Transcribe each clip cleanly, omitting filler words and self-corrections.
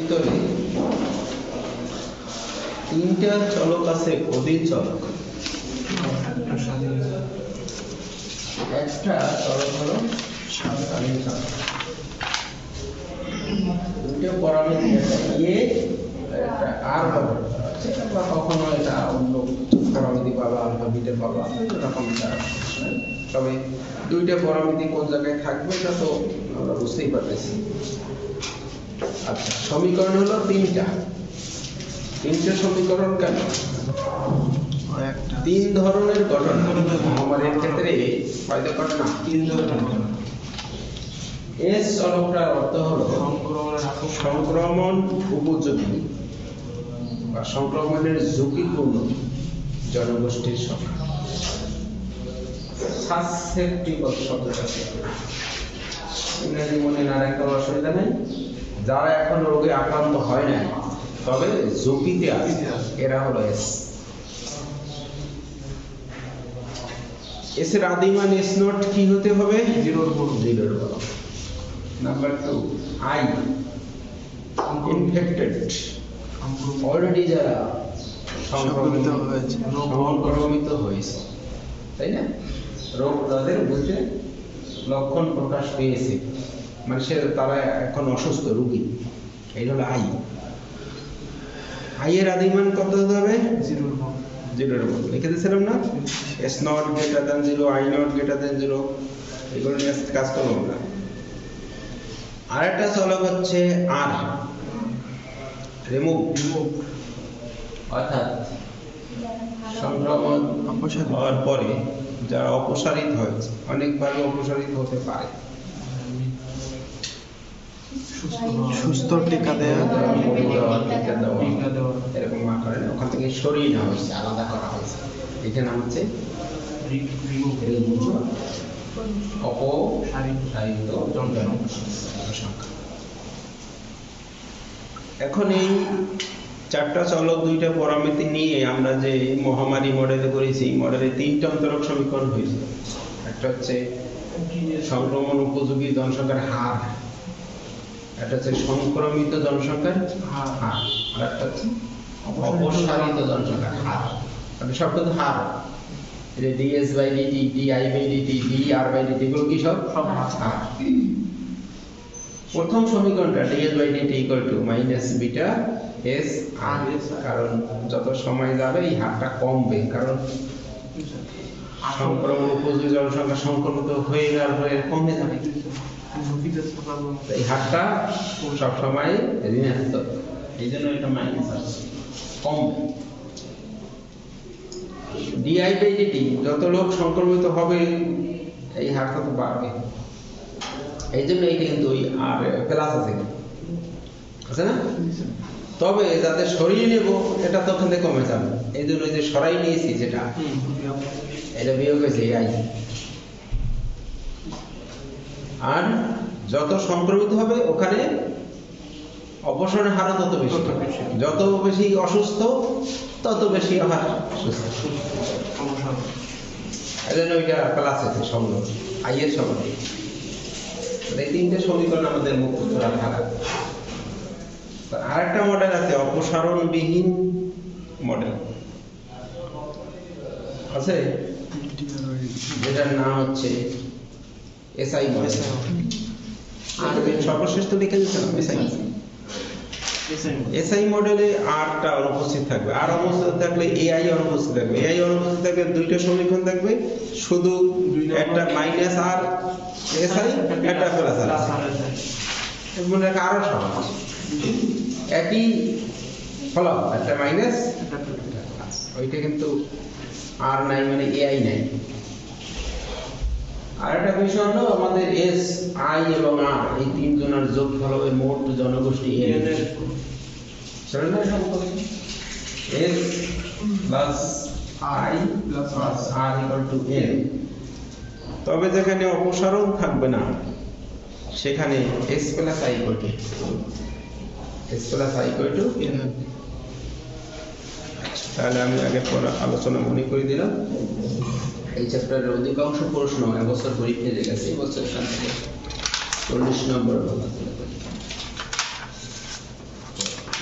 ভিতরে তিনটা চলক আছে অধীন চলক। একটা চলক হলো স্বাধীন চলক। দুটো পরামিতি, একটা এ একটা আর ব্যবহার করা হচ্ছে, বা কখনো এটা অন্য পরামিতি পাবা, আলফা বিটা পাবা, এরকম তবে দুইটা পরামিতি কোন জায়গায় থাকবে এটা তো আমরা বুঝতেই পারতেছি। আচ্ছা, সমীকরণ হলো তিনটা সমীকরণ। কেন? তিন ধরনের ঘটনা মহামারীর ক্ষেত্রে কয়টা ঘটনা? তিন ধরনের। এস চলকটার অর্থ হলো সংক্রমণ উপযোগী বা সংক্রমণের ঝুঁকিপূর্ণ জনগোষ্ঠীর সংখ্যা। সাসসেপ্টিবল শব্দটা ইংরেজি মনে না রাখতে অসুবিধা নেই। যারা এখন রোগে আক্রান্ত হয় না তবে ঝুঁকিতে আছে, এরা হলো এস। এস এর আদিমান এস নট কি হতে হবে? জিরোর বড়। নাম্বার 2, আই ইনফেক্টেড, অলরেডি যারা সংক্রমিত হয়েছে, তাই না? রোগ তাদের বুঝে লক্ষণ প্রকাশ পেয়েছে, মানে তারা এখন অসুস্থ রোগী, এই হলো আই। আই এর আদিমান কত হতে হবে? জিরোর বড়। লিখে দিয়েছিলাম না? S not greater than 0, I not greater than 0, এগুলো নিয়ে কাজ করবো আমরা। আরেকটা চলক হচ্ছে আর, রিমুভ, অর্থাৎ সংক্রমণ হওয়ার পরে যারা অপসারিত হয়েছে, অনেকভাবে অপসারিত হতে পারে, সুস্থ টিকা দেওয়া, এরকম আকারে ওখান থেকে সরিয়ে নেওয়া হয়েছে, আলাদা করা হয়েছে। এটার নাম হচ্ছে অপসারিত সংখ্যা। এখন এই চারটা চলক দুইটা পরামিতি নিয়ে আমরা যে মহামারী মডেলে করেছি, মডেলে তিনটা অন্তরক সমীকরণ হয়েছে। একটা হচ্ছে সংক্রমণ উপযোগী জনসংখ্যার হার, একটা হচ্ছে সংক্রমিত জনসংখ্যার হার, আর একটা হচ্ছে অপসারিত জনসংখ্যার হার। মানে সব কিন্তু হার, এটা DS by DT, DI by DT, DR by DT, এগুলো কি সব হার। প্রথম সমীকরণটা DS by DT equal to minus beta S R, কারণ যত সময় যাবে এই হারটা কমবে, কারণ সংক্রমণ উপযোগী জনসংখ্যা সংক্রমিত হয়ে যাওয়ার পরে কমে যাবে, এই হারটা সব সময় ঋণাত্মক, এই জন্য এটা মাইনাস আসছে, কমবে। ডিআই বাই ডিটি, যত লোক সংক্রমিত হবে এই হারটা তো বাড়বে, এই জন্য এইটা কিন্তু ওই আর প্লাস আছে না? তবে যাতে সরিয়ে নেব এটা তো ওখান থেকে কমে যাবে, এই জন্য যে সরাই নিয়েছি যেটা, এটা বিয়োগ হয়েছে আই। আর যত সংক্রমিত হবে ওখানে অপসারণের হারও তত বেশি, যত বেশি অসুস্থ তত বেশি হার সুস্থ, এই জন্য ওইটা প্লাস আছে সংগ্রহ, আই এর সংগ্রহ। এই তিনটে সমীকরণ আমাদের মুখস্থ রাখা লাগবে। আরেকটা মডেল আছে অপসারণবিহীন মডেল আছে, যেটার নাম হচ্ছে এসআই মডেল। সর্বশেষ তো লিখে দিচ্ছিলাম এসআই মডেলে আরটা অনুপস্থিত থাকবে, আর অনুপস্থিত থাকলে এআই অনুপস্থিত থাকবে, এআই অনুপস্থিত থাকলে দুইটা সমীকরণ থাকবে, শুধু একটা মাইনাস আর এসআই, একটা প্লাস আর, মনে রাখা আরো সহজ, একই ফলাফল, একটা মাইনাস, ওইটা কিন্তু আর নাই, মানে এআই নাই। আর একটা বিষয় হলো আমাদের এস, আই এবং আর এই তিনজনের যোগফল হবে মোট জনগোষ্ঠী N. S plus I plus R equal to N. তবে যেখানে অপসারণ থাকবে না সেখানে S plus I equal to N. তাহলে আমি আগে পড়া আলোচনা মনে করে দিলাম। এই চ্যাপ্টারের অধিকাংশ প্রশ্ন এবছর পরীক্ষায় গেছে, এই বছর এখান থেকে 40 নম্বর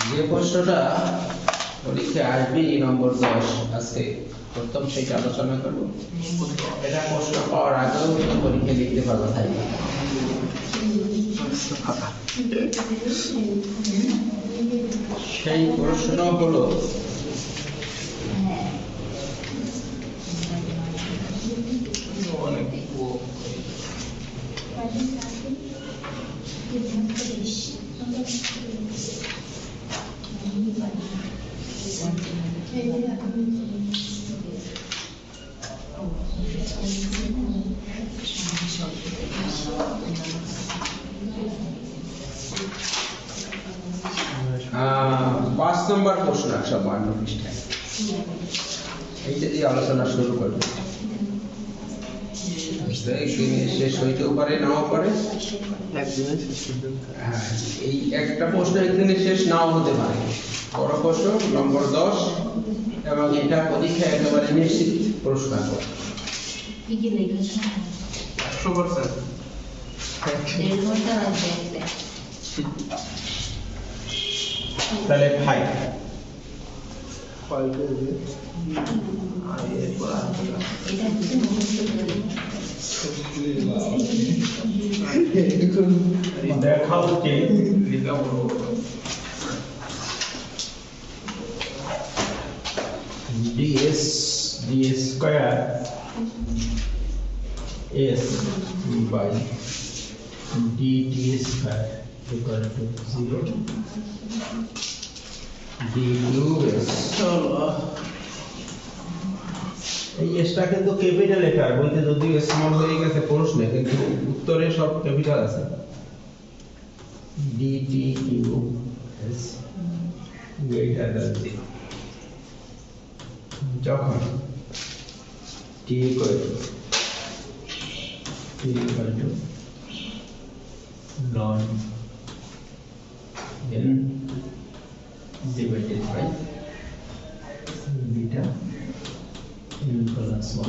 যে প্রশ্নটা পরীক্ষায় আসবে নম্বর 10 আজকে প্রথম সেটা আলোচনা করব। এটা প্রশ্ন পাওয়ার আগেও কিন্তু পরীক্ষায় লিখতে পারবো তাই সেই প্রশ্ন হলো পাঁচ নম্বর প্রশ্ন 152 পৃষ্ঠায় এইটা দিয়ে আলোচনা শুরু করবো। শেষ হইতেও পারে নাও পারে, এই একটা প্রশ্ন একদিনে শেষ নাও হতে পারে। বড় প্রশ্ন নম্বর 10 এবং এটা পরীক্ষা একেবারে নিশ্চিত প্রশ্ন করে। তাহলে 5 দেখাও যে ds square s by dt square equal to 0 d2s। এই এসটা কিন্তু ক্যাপিটাল লেটার বলতে যদি স্মল হয়ে গেছে প্রশ্নে, কিন্তু উত্তরে সব ক্যাপিটাল আছে। dt3s greater than 0 যখন t equal to ln n divided by beta n plus 1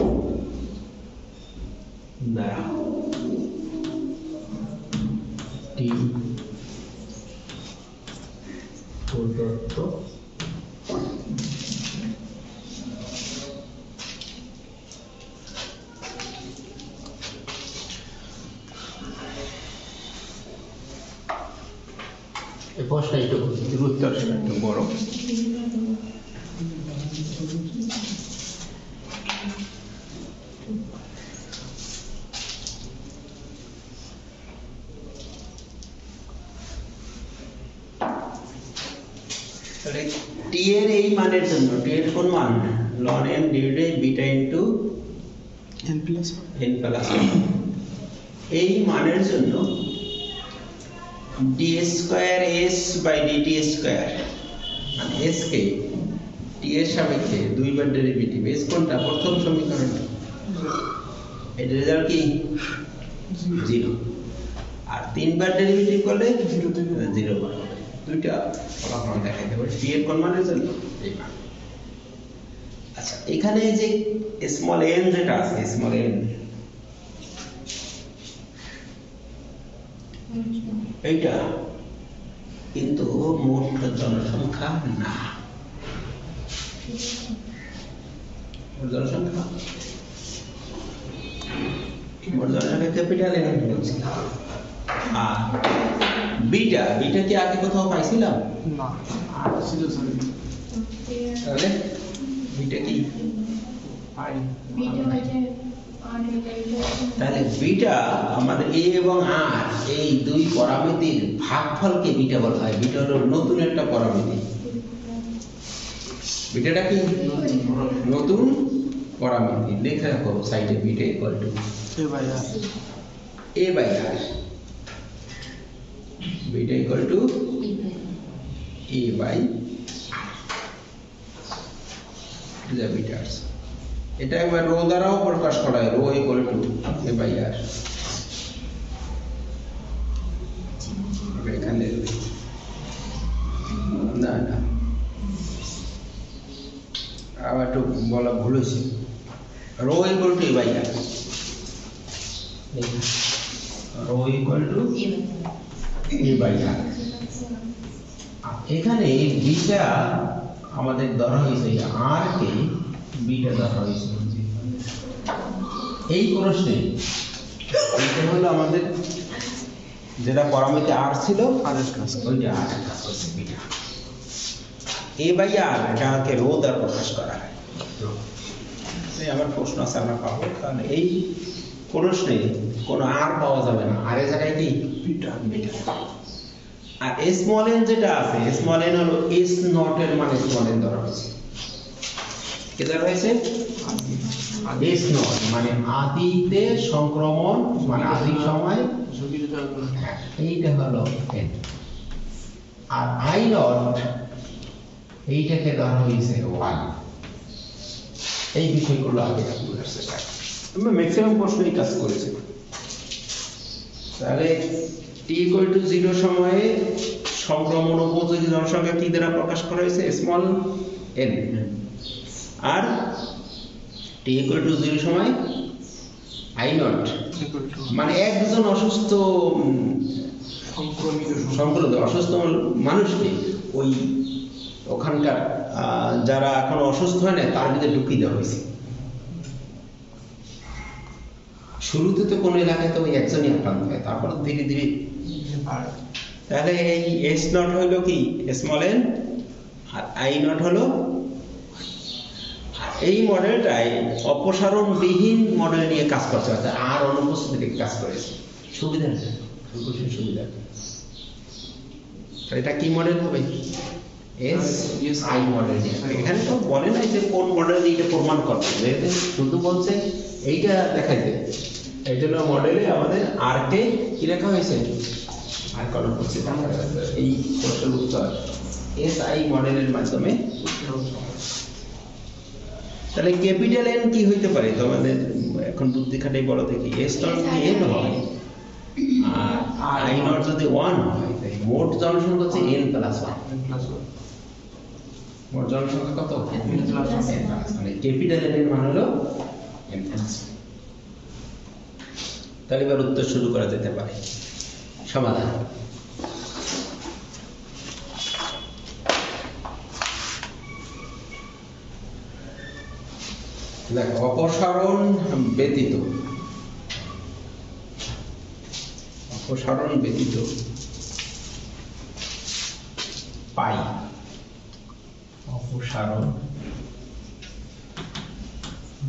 দ্বারা t প্রদত্ত এই প্রশ্নটা একটু উত্তর একটু বড়। টি এর এই মানের জন্য টি এর কোন মান ln n divided by beta into n plus 1 এই মানের জন্য d square s by dt square মানে s কে t এর সাপেক্ষে দুইবার ডেরিভেটিভ s কোনটা প্রথম সমীকরণ এর রেজাল্ট কি 0 আর তিনবার ডেরিভেটিভ করলে 0 পাবে। দুইটা ফলাফল দেখাইতে পারি t এর কোন মানের জন্য এই মান। আচ্ছা এখানে যে স্মল n যেটা আছে স্মল n এইটা কিন্তু মোট জনসংখ্যা না, জনসংখ্যা ক্যাপিটাল এন বলছি। আর বিটা কি আগে কোথাও পাইছিলাম না, তাহলে বিটা কি তাহলে বিটা আমাদের a এবং r এই দুই পরামিতির ভাগফলকে বিটা বলা হয়। বিটা হলো নতুন একটা পরামিতি। বিটাটা কি নতুন পরামিতি, লিখে রাখো সাইডে beta equal to a by r beta equal to a by r beta. এটা একবার রো দ্বারাও প্রকাশ করা হয়, rho equal to a by r। এখানে না না আবার একটু বলা ভুল হয়েছে, rho equal to a by r, rho equal to a by r। এখানে বিটা আমাদের ধরা হয়েছে আর কে বিটা ধরা হয়েছে এই প্রশ্নে। এটা হলো আমাদের যেটা পরামিতি আর ছিল আর এর কাজ ওই যে আর কাজ করছে বিটা এ বাই আর এটাকে রো দ্বারা প্রকাশ করা হয়। এই আমার প্রশ্ন আছে আমরা পাবো, কারণ এই প্রশ্নে কোনো আর পাওয়া যাবে না, আর এর জায়গায় কি বিটা বিটা। আর স্মল এন যেটা আছে, স্মল এন হলো এস নট এর মানে স্মল এন ধরা হয়েছে। কি ধরা হয়েছে? এস নট মানে আদিতে সংক্রমণ, মানে আদি সময় হ্যাঁ, এইটা হলো এন। আর আই নট এইটাকে ধরা হয়েছে ওয়ান। এই বিষয়গুলো আগে বোঝার চেষ্টা করি। আমরা ম্যাক্সিমাম প্রশ্নই কাজ করেছি। তাহলে t equal to 0 সময়ে সংক্রমণ উপযোগী জনসংখ্যা কি দ্বারা প্রকাশ করা হয়েছে? Small n। আর t equal to 0 সময় i নট মানে একজন অসুস্থ সংক্রমিত অসুস্থ মানুষকে ওই ওখানকার যারা এখন অসুস্থ হয় না তার ভিতরে ঢুকিয়ে দেওয়া হয়েছে। শুরুতে তো কোনো এলাকায় তো ওই একজনই আক্রান্ত হয়, তারপর ধীরে ধীরে। তাহলে এই এস নট হলো কি স্মল এন, আর আই নট হলো। এই মডেলটাই অপসারণবিহীন মডেল নিয়ে কাজ করছে, অর্থাৎ আর অনুপস্থিতি কাজ করেছে। সুবিধা সুবিধা এটা কি মডেল হবে? S I model. এখানে তো বলে নাই যে কোন মডেল দিয়ে এটা প্রমাণ করবে, যেহেতু শুধু বলছে এইটা দেখাইতে। এই জন্য মডেলে আমাদের আর কে কি লেখা হয়েছে? আর কলম করছে এই প্রশ্নের উত্তর এস আই মডেলের মাধ্যমে। তাহলে ক্যাপিটাল এন কি হইতে পারে তোমাদের এখন বুদ্ধি খাটাই বলো দেখি। এস নট যদি এন হয় আর আই নট যদি 1 হয়, তাহলে মোট জনসংখ্যা হচ্ছে n প্লাস 1। মোট জনসংখ্যা কত? n plus 1। মানে ক্যাপিটাল এন এর মান হলো n প্লাস 1। তাহলে এবার উত্তর শুরু করা যেতে পারে। সমাধান। দেখো অপসারণ ব্যতীত পাই অপসারণ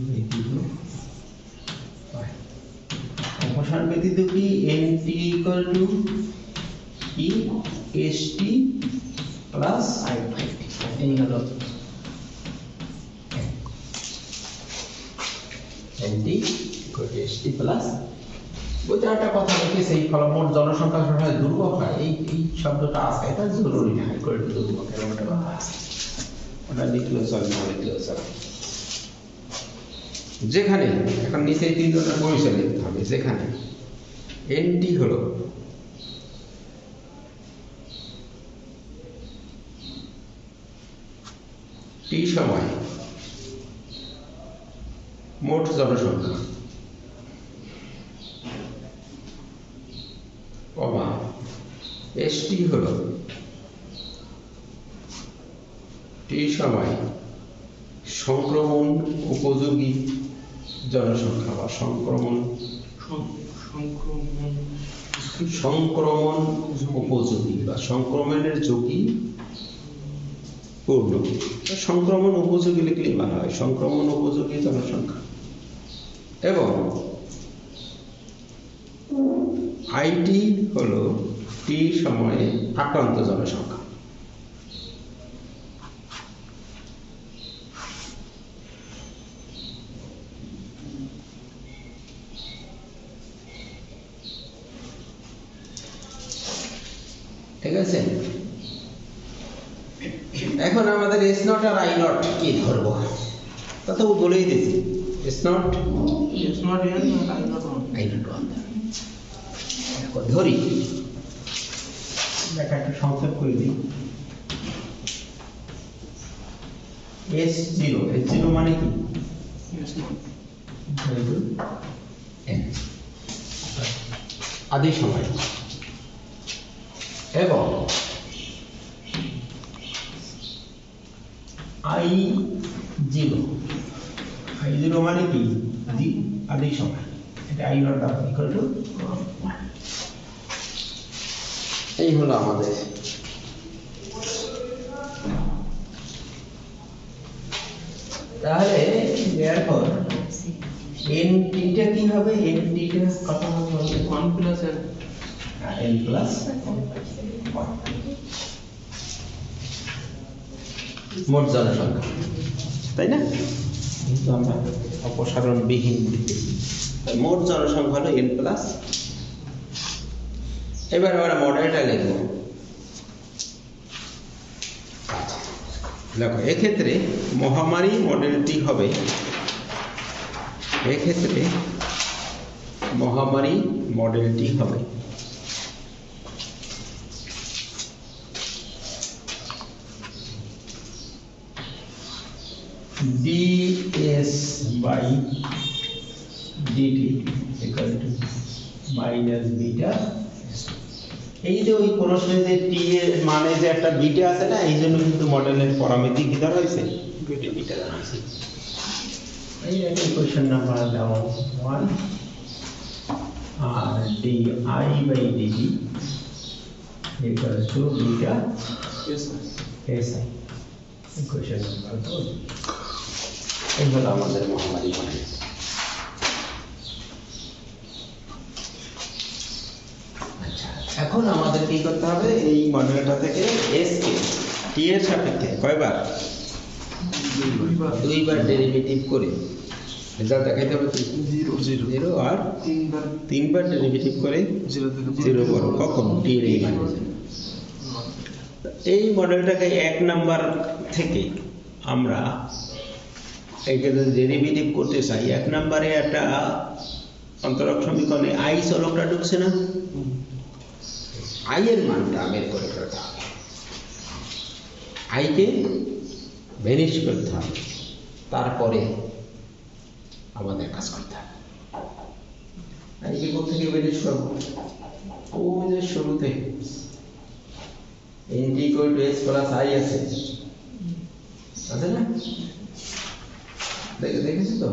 ব্যতীত পাই। অপসারণ ব্যতীত কি nt ইকুয়াল টু কি st প্লাস এই হলো nt equal to st plus. ওইটা একটা কথা লিখে সেই ফলমোট জনসংখ্যা সহায় দুর্ভোগ হয়, এই শব্দটা আছে, এটা জরুরি না। ইকুয়াল টু দুর্ভোগ এরকম একটা কথা আছে, ওটা লিখলেও চলে না লিখলেও চলে। যেখানে এখন নিচে এই তিন ধরনের পরিচয় লিখতে হবে, যেখানে nt হলো t সময় মোট জনসংখ্যা, st হলো t সময় সংক্রমণ উপযোগী জনসংখ্যা বা সংক্রমণ উপযোগী বা সংক্রমণের ঝুঁকি পূর্ণ। সংক্রমণ উপযোগী লিখলেই ভালো হয়, সংক্রমণ উপযোগী জনসংখ্যা। এবং আইটি হলো টি সময়ে আক্রান্ত জনসংখ্যা। ঠিক আছে, এখন আমাদের এস নট আর আই নট কি ধরবো, তা তো বলেই দিয়েছি। এস নট আই নট ধরি, দেখা একটু সংক্ষেপ করে দিই। S0 মানে কি? আদি সময় এবং I0 I0 মানে কি আদি সংখ্যা, এটা I নট ইকুয়াল টু 1। এই হলো আমাদের তাহলে এরপর n টা কি হবে? n টা কত হবে? 1 প্লাস n প্লাস 1 মোট জনসংখ্যা, তাই না? কিন্তু আমরা অপসারণ বিহীন দিতেছি, মোট জনসংখ্যা হলো n প্লাস। এবার আমরা মডেলটা লিখব। দেখো এক্ষেত্রে মহামারী মডেলটি হবে, এক্ষেত্রে মহামারী মডেলটি হবে ds by dt equal to minus beta। এই যে ওই প্রশ্নে যে t এর মানে যে একটা বিটা আছে না, এই জন্য কিন্তু মডেলের পরামিতি কি ধরা হয়েছে? বিটা ধরা হয়েছে। এই একটা ইকুয়েশন নাম্বার দেওয়া 1 আর di by dt equal to beta si equation number 2। এই হলো আমাদের মহামারী মডেল। এখন আমাদের কি করতে হবে? এই মডেলটা থেকে s কে t এর সাপেক্ষে কয়বার? দুইবার ডেরিভেটিভ করে রেজাল্ট দেখাইতে হবে কি? 0 আর তিনবার ডেরিভেটিভ করে 0 করো। কখন? t এর এই মানে। এই মডেলটাকে 1 নাম্বার থেকে আমরা এইটা যদি ডেরিভেটিভ করতে চাই, 1 নম্বরে একটা অন্তরক সমীকরণে i চলকটা ঢুকছে না, i এর মানটা বের করে ফেলতে হবে, i কে ভ্যানিশ করতে হবে, তারপরে আমাদের কাজ করতে হবে। i কে কোথা থেকে ভ্যানিশ করব? ওই যে শুরুতে n equal to s plus i আছে না? দেখেছি তো?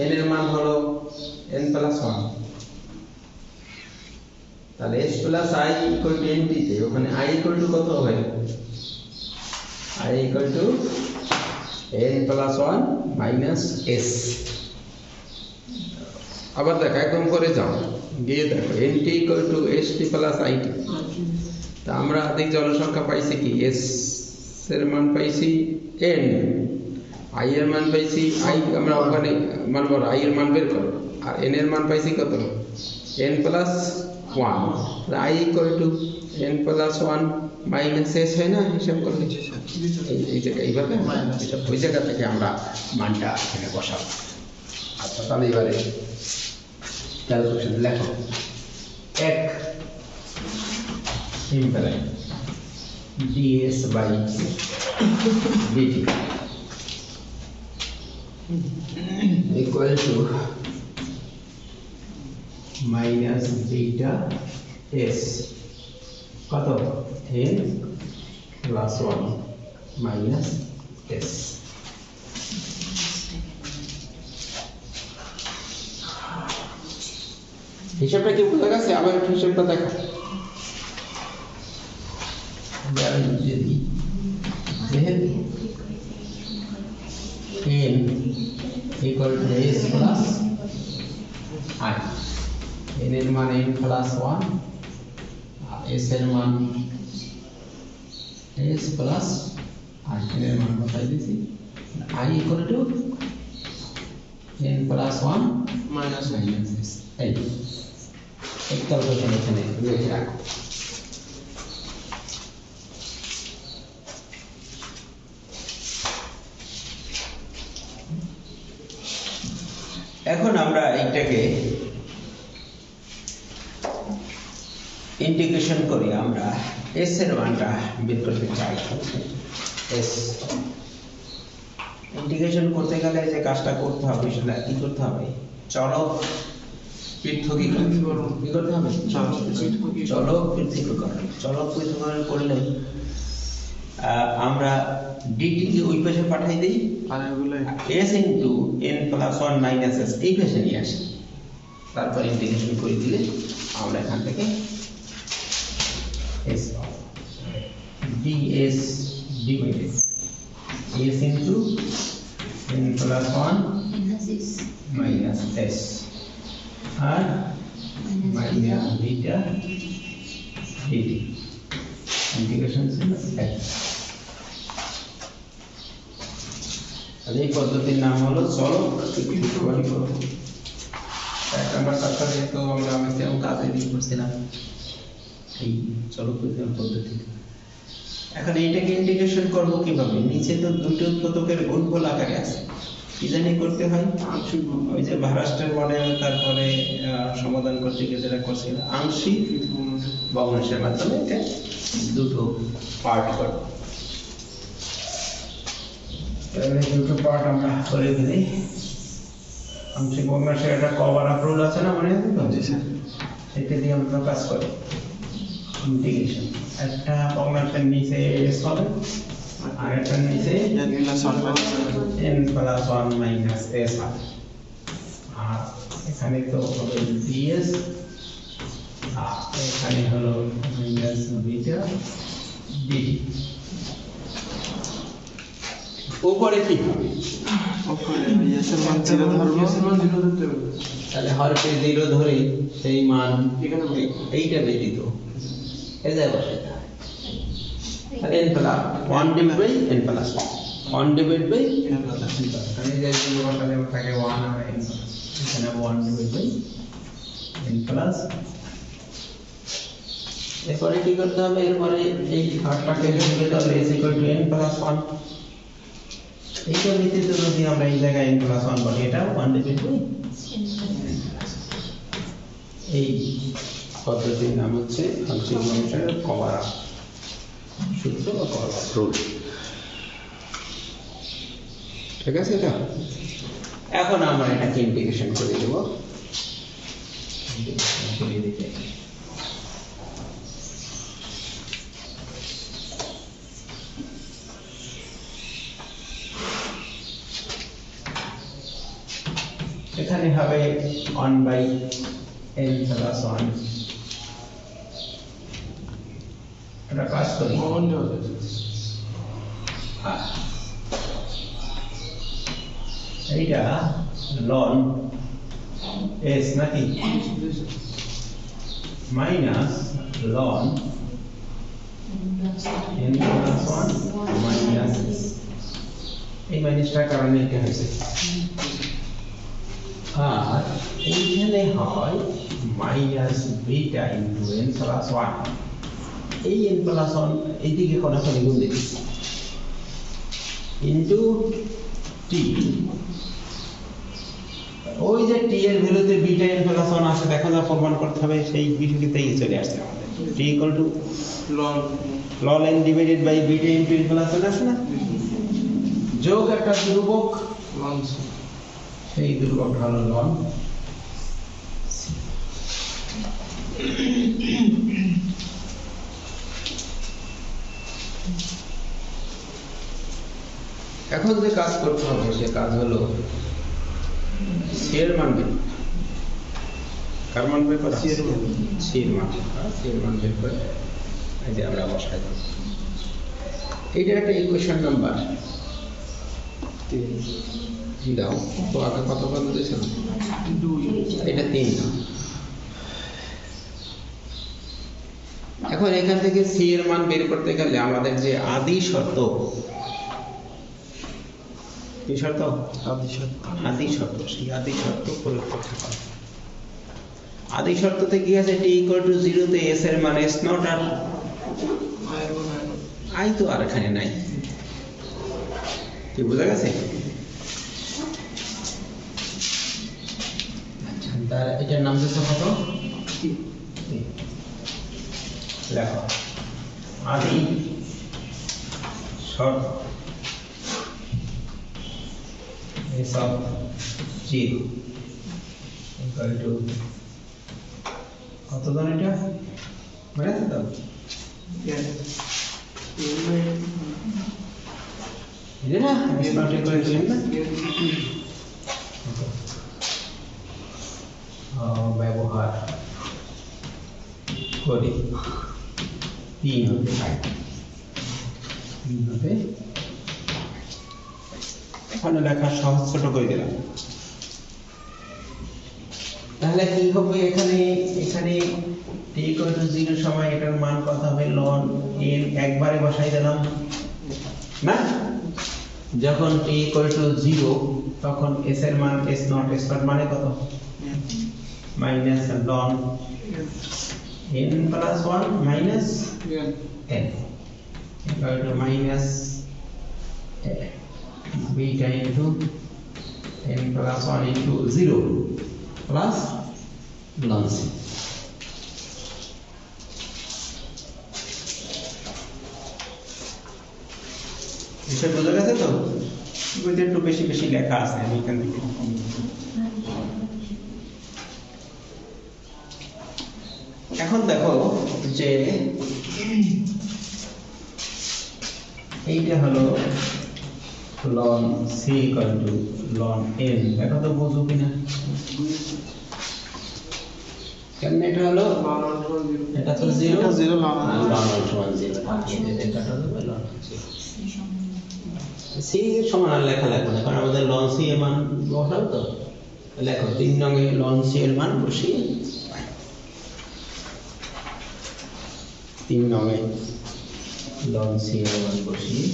n এর মান হলো n plus 1, তাহলে s plus i equal to n তে ওখানে i equal to কত হবে? i equal to n plus 1 minus s। আবার দেখো একদম করে যাও, গিয়ে দেখো n t equal to s t plus i t। তা আমরা আদিক জনসংখ্যা পাইছি কি? s এর মান পাইছি n, i এর মান পাইছি i, আমরা ওখানে মান বড় i এর মান বের করব, আর n এর মান পাইছি কত? n plus 1। i equal to n plus 1 minus s হয় না? হিসাব করলে এই জায়গা এইভাবে ওই জায়গা থেকে আমরা মানটা এখানে বসাবো। আচ্ছা তাহলে এবারে ক্যালকুলেশন লেখো। 1 simple ds by dt equal to minus beta s কত? n plus 1 minus s। হিসাবটা কি বোঝা গেছে? আবার একটু হিসাবটা দেখো। যেহেতু n equal to s plus i, n এর মান n plus 1 আর s এর মান s plus i, n এর মান বসাই দিয়েছি, i equal to n plus 1 minus s। এই ক্যালকুলেশন এখানে লিখে রাখো। এখন আমরা এইটাকে ইন্টিগ্রেশন করি, আমরা s এর মানটা বের করতে চাই। s ইন্টিগ্রেশন করতে গেলে যে কাজটা করতে হবে সেটা কি করতে হবে? চলক পৃথকীকরণ কি করতে হবে? চলক পৃথকীকরণ। চলক পৃথকীকরণ করলে আমরা ডিটি কে ওই পাশে পাঠাই দেই আর এগুলো s into n plus 1 minus s এই পাশে নিয়ে আসি, তারপর ইন্টিগ্রেশন করে দিলে আমরা এখান থেকে s পাবো ds divided s into n plus 1 minus s আর মাইনাস বিটা dt ইন্টিগ্রেশন ছিল এক। আর এই পদ্ধতির নাম হলো চলক ত্রিকোণমিতি। এক নম্বর সপ্তাহে তো আমরা তেমন কাজে দিয়ে করছিলাম এই চলক ত্রিকোণ পদ্ধতি। এখন এইটাকে ইন্টিগ্রেশন করব কিভাবে? নিচে তো দুটো উৎপাদকের গুণফল আকারে আছে, কি জানি করতে হয় আংশিক, ওই যে ভারাষ্ট্রের মডেল, তারপরে সমাধান করতে গিয়ে যেটা করছিল আংশিক ভগ্নাংশের মাধ্যমে এটা দুটো পার্ট করব। দুটো পার্ট আমরা করে দিই। আংশিক ভগ্নাংশের একটা কভার আপ রুল আছে না, মনে আছে তো? সেটা দিয়ে আমরা কাজ করি ইন্টিগ্রেশন। একটা ভগ্নাংশের নিচে s হবে আর একটা নিচে n প্লাস 1 মাইনাস s হবে, আর এখানে তো হবে ds আর এখানে হলো মাইনাস বিটা dt। উপরে কি হবে? ওখানে s এর মান 0 ধরবো, তাহলে হরকে 0 ধরে সেই মান এখানে এইটা ব্যতীত এই যায় বসে তাহলে n plus 1 divide by n plus 1 divide by n plus 1 আমি যে বসালে থাকে 1 আর n প্লাস এখানে 1 ডিভাইড বাই n প্লাস। এরপরে কি করতে হবে? এরপরে এই ঘরটাকে লিখে দিতে হবে s n প্লাস 1। এইটা নিতে তো যদি আমরা এই জায়গায় n প্লাস 1 বলি, এটা 1 ডিভাইড বাই এই পদ্ধতির নাম হচ্ছে আংশিক ভগ্নাংশের কভার আপ সূত্র বা কভার আপ রুল। ঠিক আছে? এটা এখন আমরা এটাকে ইন্টিগ্রেশন করে দেব। ইন্টিগ্রেশন করে দিতে এখানে হবে 1 বাই n প্লাস 1। এটা কাজ করি এইটা ln s নাকি minus ln n plus 1 minus এই মাইনাসটার কারণে এটা হয়েছে, আর এইখানে হয় minus beta into n plus 1। এই n প্লাস 1 এইদিকে কোনাকুনি গুণ দিচ্ছি ইন্টু t। ওই যে t এর ভ্যালুতে বিটা n প্লাস 1 আছে, দেখো না প্রমাণ করতে হবে, সেই বিষয়টাই চলে আসছে আমাদের। t equal to ln n divided by beta into n plus 1 আছে না, যোগ একটা ধ্রুবক ln, সেই ধ্রুবকটা হলো ln। এখন যে কাজ করতে হবে সে কাজ হলো c এর মান বের করা। কার মান বের করা? c এর মান বের করে এই যে আমরা বসাই দেব। এইটা একটা ইকুয়েশন নাম্বার 3 দাও তো, আগে কত পদ দিয়েছিল? 2। এটা 3 দাও। এখন এখান থেকে c এর মান বের করতে গেলে আমাদের যে আদি শর্ত, কি শর্ত? আদি শর্ত, সেই আদি শর্ত প্রয়োগ করতে হবে। আদি শর্ততে কি আছে? t ইকুয়াল টু 0 তে s এর মান s নট আর i তো আর এখানে নাই, কি বোঝা গেছে? তার এটার নাম দিতে কত? লেখো আদি শর্ত s of 0 equal to কত দাম এটা মনে আছে তো? ये ना s not equal to n না ব্যবহার করি 3 হতে পারে 3 হতে এখানে লেখা সহজ ছোট করে দিলাম তাহলে কি হবে এখানে t equal to 0 সময় এটার মান কত হবে ln n একবারে বসাই দিলাম না যখন t equal to 0 তখন s এর মান s not মানে কত minus ln n plus 1 minus n equal to minus beta into n plus 1 into 0 plus ln c এটা বোঝা গেছে তো বইতে একটু বেশি বেশি লেখা আছে আমি এখান থেকে এখন দেখো যে এইটা হলো ln c equal to ln n দেখো তো বুঝো কিনা কেমন এটা হলো এটা তো 0 এটা 0 ln ln 1 0 এটা হলো ln c এর সমান লেখা লাগবে না কারণ আমাদের ln c এর মান বসাবো তো লেখো 3 নং এ ln c এর মান বসিয়ে 3 নং এ ln c এর মান বসিয়ে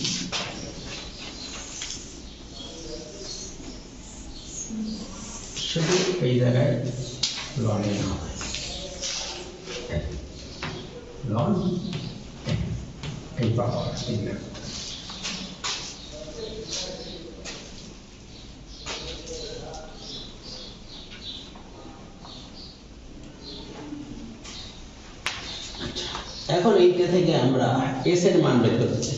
শুধু এই জায়গায় ln n হবে ln এই পাওয়ার 3 না এখন এইটা থেকে আমরা s এর মান বের করতে চাই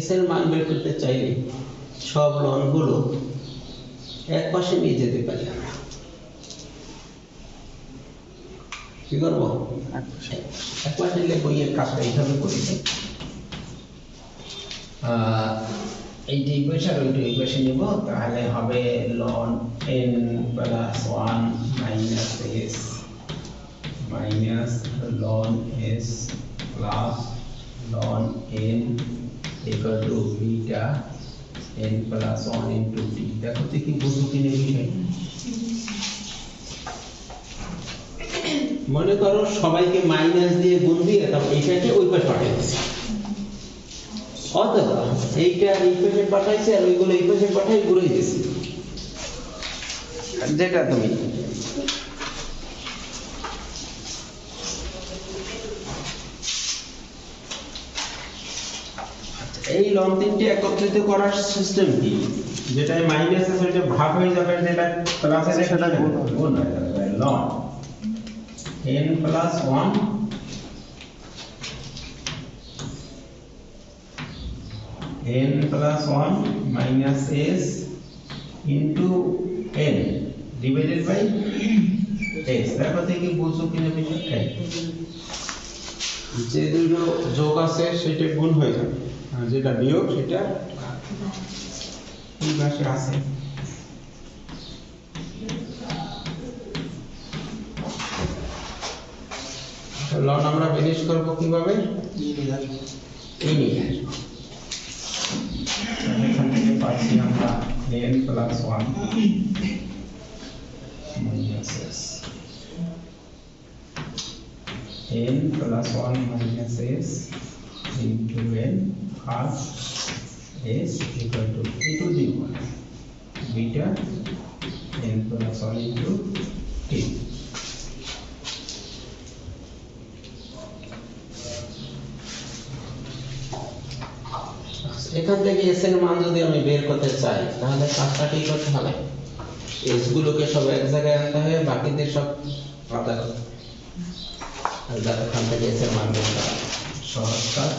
s এর মান বের করতে চাইলে সব লন গুলো এক পাশে নিয়ে যেতে পারি আমরা কি করব এক পাশে নিলে বইয়ের কাজটা এইভাবে করি এইটা এই পাশে আর ওইটা এই পাশে নিব তাহলে হবে ln n plus 1 minus s minus ln s plus ln n equal to beta n plus 1 into t দেখো তো কি বুঝো কি নেই বিষয় মনে করো সবাইকে মাইনাস দিয়ে গুণ দিয়ে তারপর এইটাকে ওই পাশে পাঠিয়ে দিচ্ছি অথবা এইটা এই পাশে পাঠাইছে আর ওইগুলো এই পাশে পাঠাই ঘুরে দিয়েছি যেটা তুমি এই লন তিনটি একত্রিত করার সিস্টেম কি যেটা মাইনাস আছে সেটা ভাগ হয়ে যাবে যেটা প্লাস আছে সেটা গুণ হয়ে যাবে loan n plus 1 n plus 1 minus s into n divided by s দেখো থেকে বুঝছো কিনা বিষয়টা যে দুটো যোগ আছে সেটা গুণ হয়ে যাবে আর যেটা বিয়োগ সেটা এই পাশে আছে লন আমরা ফিনিশ করব কিভাবে এই নিয়ে এখান থেকে পাচ্ছি আমরা n plus 1 minus s n plus 1 minus s into n half s equal to e to the 1 beta n plus 1 into t এখান থেকে s এর মান যদি আমি বের করতে চাই তাহলে কাজটা কি করতে হবে s গুলোকে সব এক জায়গায় আনতে হবে বাকিদের সব আলাদা করতে হবে আর এখান থেকে s এর মান বের করা সহজ কাজ